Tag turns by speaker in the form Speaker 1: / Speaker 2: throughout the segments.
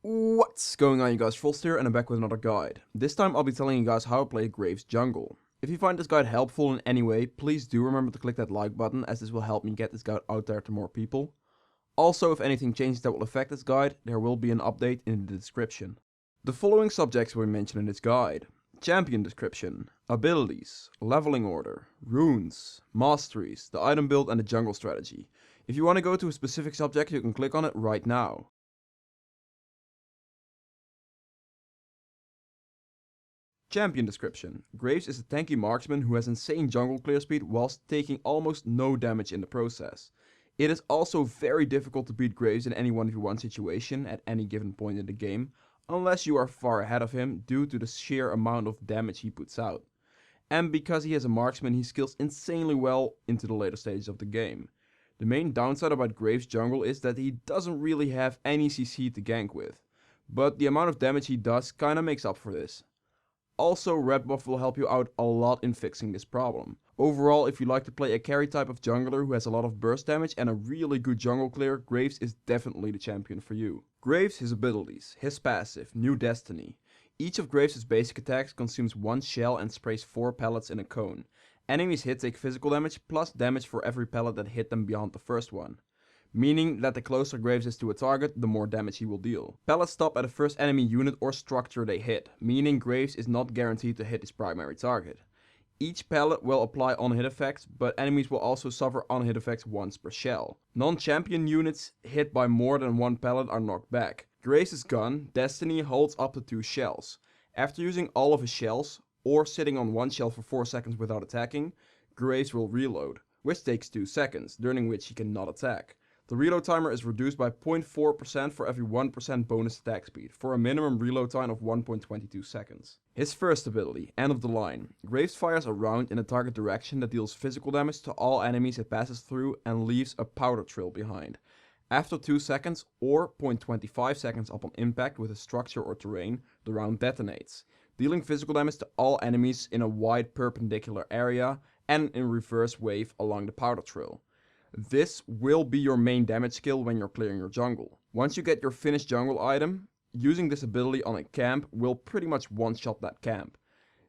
Speaker 1: What's going on, you guys? Frost here, and I'm back with another guide. This time I'll be telling you guys how to play Graves jungle. If you find this guide helpful in any way, please do remember to click that like button, as this will help me get this guide out there to more people. Also, if anything changes that will affect this guide, there will be an update in the description. The following subjects will be mentioned in this guide: champion description, abilities, leveling order, runes, masteries, the item build and the jungle strategy. If you want to go to a specific subject, you can click on it right now. Champion description. Graves is a tanky marksman who has insane jungle clear speed whilst taking almost no damage in the process. It is also very difficult to beat Graves in any 1v1 situation at any given point in the game, unless you are far ahead of him due to the sheer amount of damage he puts out. And because he is a marksman, he skills insanely well into the later stages of the game. The main downside about Graves jungle is that he doesn't really have any CC to gank with, but the amount of damage he does kinda makes up for this. Also, red buff will help you out a lot in fixing this problem. Overall, if you like to play a carry type of jungler who has a lot of burst damage and a really good jungle clear, Graves is definitely the champion for you. Graves, his abilities, his passive, New Destiny. Each of Graves' basic attacks consumes 1 shell and sprays 4 pellets in a cone. Enemies hit take physical damage plus damage for every pellet that hit them beyond the first one, meaning that the closer Graves is to a target, the more damage he will deal. Pellets stop at the first enemy unit or structure they hit, meaning Graves is not guaranteed to hit his primary target. Each pellet will apply on-hit effects, but enemies will also suffer on-hit effects once per shell. Non-champion units hit by more than 1 pellet are knocked back. Graves' gun, Destiny, holds up to 2 shells. After using all of his shells, or sitting on 1 shell for 4 seconds without attacking, Graves will reload, which takes 2 seconds, during which he cannot attack. The reload timer is reduced by 0.4% for every 1% bonus attack speed, for a minimum reload time of 1.22 seconds. His first ability, End of the Line. Graves fires a round in a target direction that deals physical damage to all enemies it passes through and leaves a powder trail behind. After 2 seconds or 0.25 seconds upon impact with a structure or terrain, the round detonates, dealing physical damage to all enemies in a wide perpendicular area and in reverse wave along the powder trail. This will be your main damage skill when you're clearing your jungle. Once you get your finished jungle item, using this ability on a camp will pretty much one-shot that camp.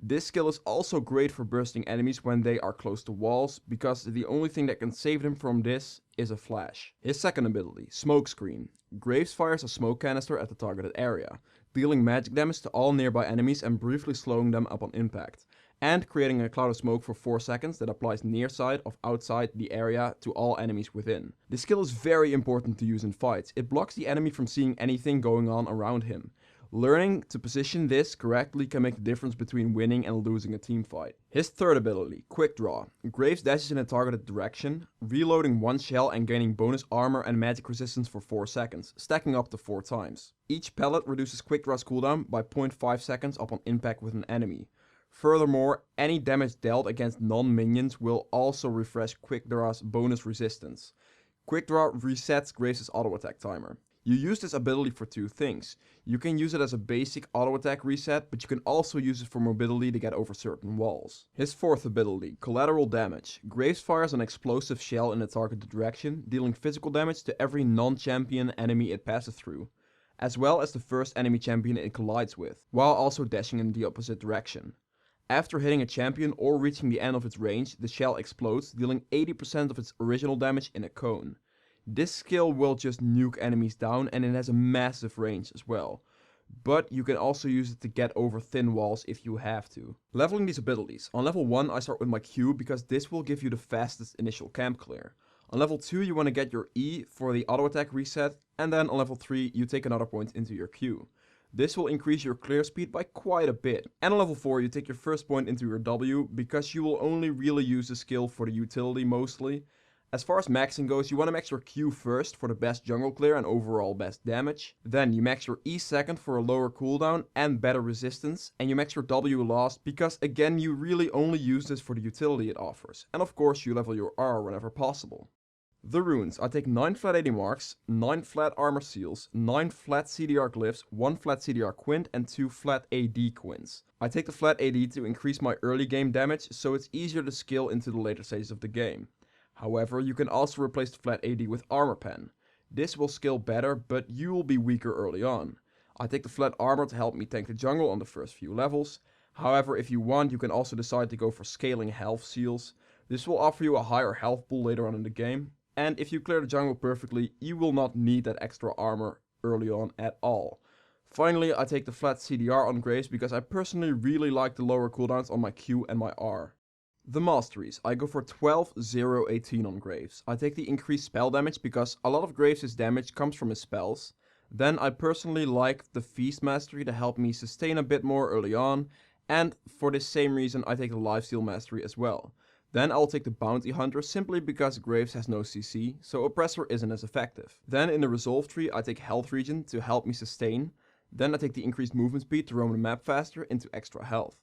Speaker 1: This skill is also great for bursting enemies when they are close to walls, because the only thing that can save them from this is a flash. His second ability, Smoke Screen. Graves fires a smoke canister at the targeted area, dealing magic damage to all nearby enemies and briefly slowing them upon impact, and creating a cloud of smoke for 4 seconds that applies near side of outside the area to all enemies within. This skill is very important to use in fights. It blocks the enemy from seeing anything going on around him. Learning to position this correctly can make the difference between winning and losing a team fight. His third ability, Quick Draw. Graves dashes in a targeted direction, reloading 1 shell and gaining bonus armor and magic resistance for 4 seconds, stacking up to 4 times. Each pellet reduces Quick Draw's cooldown by 0.5 seconds upon impact with an enemy. Furthermore, any damage dealt against non-minions will also refresh Quick Draw's bonus resistance. Quick Draw resets Graves' auto attack timer. You use this ability for 2 things. You can use it as a basic auto attack reset, but you can also use it for mobility to get over certain walls. His fourth ability, Collateral Damage. Graves fires an explosive shell in a targeted direction, dealing physical damage to every non-champion enemy it passes through, as well as the first enemy champion it collides with, while also dashing in the opposite direction. After hitting a champion or reaching the end of its range, the shell explodes, dealing 80% of its original damage in a cone. This skill will just nuke enemies down, and it has a massive range as well. But you can also use it to get over thin walls if you have to. Leveling these abilities. On level 1 I start with my Q because this will give you the fastest initial camp clear. On level 2 you want to get your E for the auto attack reset, and then on level 3 you take another point into your Q. This will increase your clear speed by quite a bit. And on level 4 you take your first point into your W, because you will only really use the skill for the utility mostly. As far as maxing goes, you want to max your Q first for the best jungle clear and overall best damage. Then you max your E second for a lower cooldown and better resistance. And you max your W last because again you really only use this for the utility it offers. And of course you level your R whenever possible. The runes. I take 9 flat 80 marks, 9 flat armor seals, 9 flat CDR glyphs, 1 flat CDR quint and 2 flat AD quints. I take the flat AD to increase my early game damage, so it's easier to skill into the later stages of the game. However, you can also replace the flat AD with armor pen. This will scale better, but you will be weaker early on. I take the flat armor to help me tank the jungle on the first few levels. However, if you want, you can also decide to go for scaling health seals. This will offer you a higher health pool later on in the game. And if you clear the jungle perfectly, you will not need that extra armor early on at all. Finally, I take the flat CDR on Graves because I personally really like the lower cooldowns on my Q and my R. The Masteries. I go for 12, 0, 18 on Graves. I take the increased spell damage because a lot of Graves' damage comes from his spells. Then I personally like the Feast Mastery to help me sustain a bit more early on. And for this same reason I take the Lifesteal Mastery as well. Then I'll take the Bounty Hunter simply because Graves has no CC, so Oppressor isn't as effective. Then in the Resolve tree I take Health Regen to help me sustain. Then I take the increased movement speed to roam the map faster into extra health.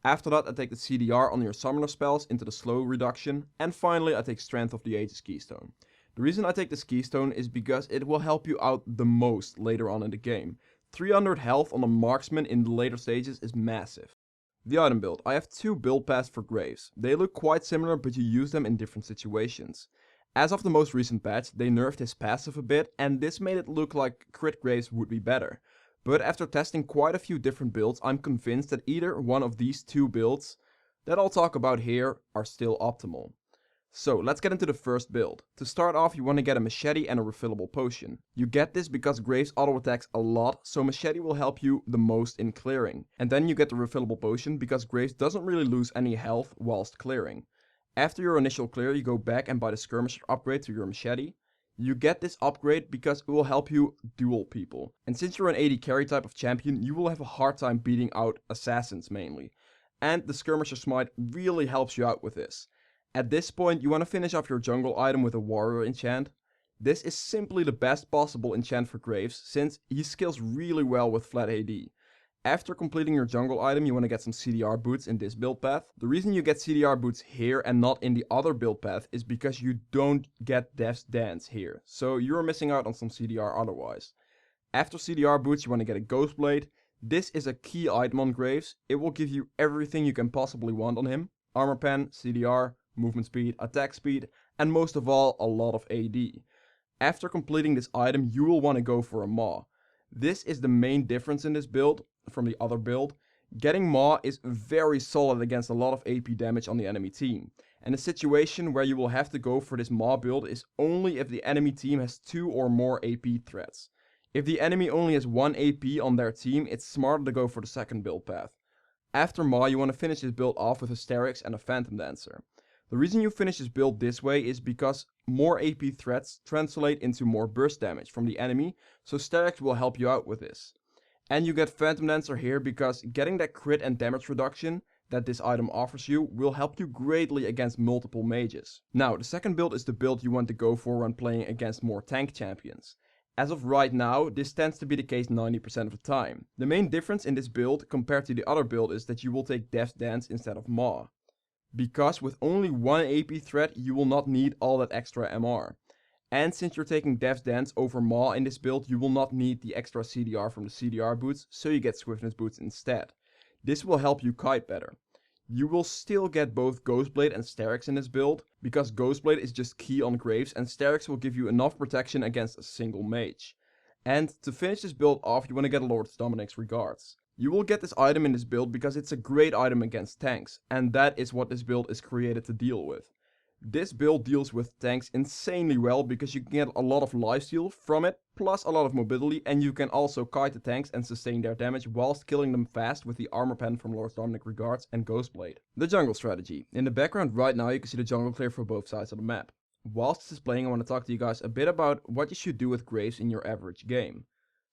Speaker 1: After that I take the CDR on your summoner spells into the slow reduction. And finally I take Strength of the Ages Keystone. The reason I take this Keystone is because it will help you out the most later on in the game. 300 health on a marksman in the later stages is massive. The item build. I have two build paths for Graves. They look quite similar, but you use them in different situations. As of the most recent patch, they nerfed his passive a bit, and this made it look like crit Graves would be better. But after testing quite a few different builds, I'm convinced that either one of these two builds that I'll talk about here are still optimal. So let's get into the first build. To start off, you want to get a machete and a refillable potion. You get this because Graves auto attacks a lot, so machete will help you the most in clearing. And then you get the refillable potion because Graves doesn't really lose any health whilst clearing. After your initial clear, you go back and buy the skirmisher upgrade to your machete. You get this upgrade because it will help you duel people. And since you're an AD carry type of champion, you will have a hard time beating out assassins mainly. And the skirmisher smite really helps you out with this. At this point, you want to finish off your jungle item with a warrior enchant. This is simply the best possible enchant for Graves, since he scales really well with flat AD. After completing your jungle item, you want to get some CDR boots in this build path. The reason you get CDR boots here and not in the other build path is because you don't get Death's Dance here, so you're missing out on some CDR otherwise. After CDR boots, you want to get a Ghost Blade. This is a key item on Graves. It will give you everything you can possibly want on him. Armor pen, CDR, movement speed, attack speed, and most of all, a lot of AD. After completing this item, you will want to go for a Maw. This is the main difference in this build from the other build. Getting Maw is very solid against a lot of AP damage on the enemy team. And the situation where you will have to go for this Maw build is only if the enemy team has 2 or more AP threats. If the enemy only has 1 AP on their team, it's smarter to go for the second build path. After Maw, you want to finish this build off with a steraks and a Phantom Dancer. The reason you finish this build this way is because more AP threats translate into more burst damage from the enemy, so steraks will help you out with this. And you get Phantom Dancer here because getting that crit and damage reduction that this item offers you will help you greatly against multiple mages. Now, the second build is the build you want to go for when playing against more tank champions. As of right now, this tends to be the case 90% of the time. The main difference in this build compared to the other build is that you will take Death's Dance instead of Maw. Because with only 1 AP threat, you will not need all that extra MR. And since you're taking Death's Dance over Maw in this build, you will not need the extra CDR from the CDR boots, so you get Swiftness boots instead. This will help you kite better. You will still get both Ghostblade and steraks in this build, because Ghostblade is just key on Graves and steraks will give you enough protection against a single mage. And to finish this build off, you want to get Lord Dominic's Regards. You will get this item in this build because it's a great item against tanks, and that is what this build is created to deal with. This build deals with tanks insanely well because you can get a lot of lifesteal from it, plus a lot of mobility, and you can also kite the tanks and sustain their damage whilst killing them fast with the armor pen from Lord Dominic Regards and Ghostblade. The jungle strategy. In the background right now you can see the jungle clear for both sides of the map. Whilst this is playing, I want to talk to you guys a bit about what you should do with Graves in your average game.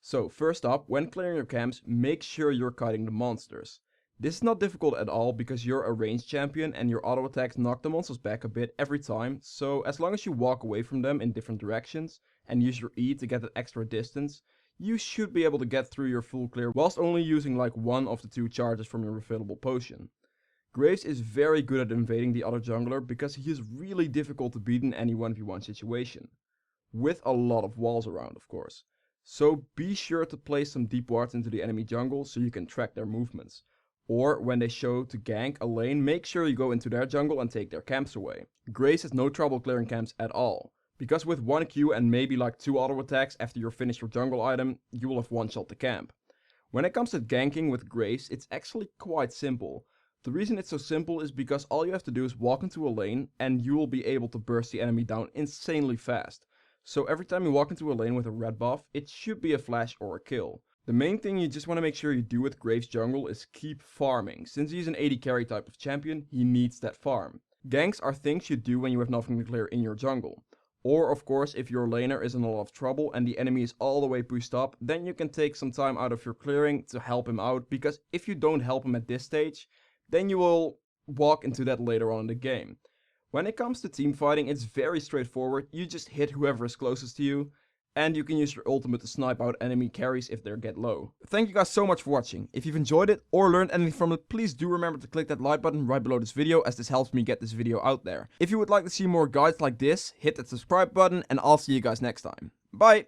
Speaker 1: So first up, when clearing your camps, make sure you're kiting the monsters. This is not difficult at all because you're a ranged champion and your auto attacks knock the monsters back a bit every time, so as long as you walk away from them in different directions and use your E to get that extra distance, you should be able to get through your full clear whilst only using like one of the 2 charges from your refillable potion. Graves is very good at invading the other jungler because he is really difficult to beat in any 1v1 situation. With a lot of walls around, of course. So be sure to place some deep wards into the enemy jungle so you can track their movements. Or when they show to gank a lane, make sure you go into their jungle and take their camps away. Graves has no trouble clearing camps at all. Because with 1 Q and maybe like 2 auto attacks after you're finished your jungle item, you will have one-shot the camp. When it comes to ganking with Graves, it's actually quite simple. The reason it's so simple is because all you have to do is walk into a lane and you will be able to burst the enemy down insanely fast. So every time you walk into a lane with a red buff, it should be a flash or a kill. The main thing you just want to make sure you do with Graves jungle is keep farming. Since he's an AD carry type of champion, he needs that farm. Ganks are things you do when you have nothing to clear in your jungle. Or of course, if your laner is in a lot of trouble and the enemy is all the way pushed up, then you can take some time out of your clearing to help him out, because if you don't help him at this stage, then you will walk into that later on in the game. When it comes to team fighting, it's very straightforward. You just hit whoever is closest to you, and you can use your ultimate to snipe out enemy carries if they get low. Thank you guys so much for watching. If you've enjoyed it or learned anything from it, please do remember to click that like button right below this video, as this helps me get this video out there. If you would like to see more guides like this, hit that subscribe button, and I'll see you guys next time. Bye!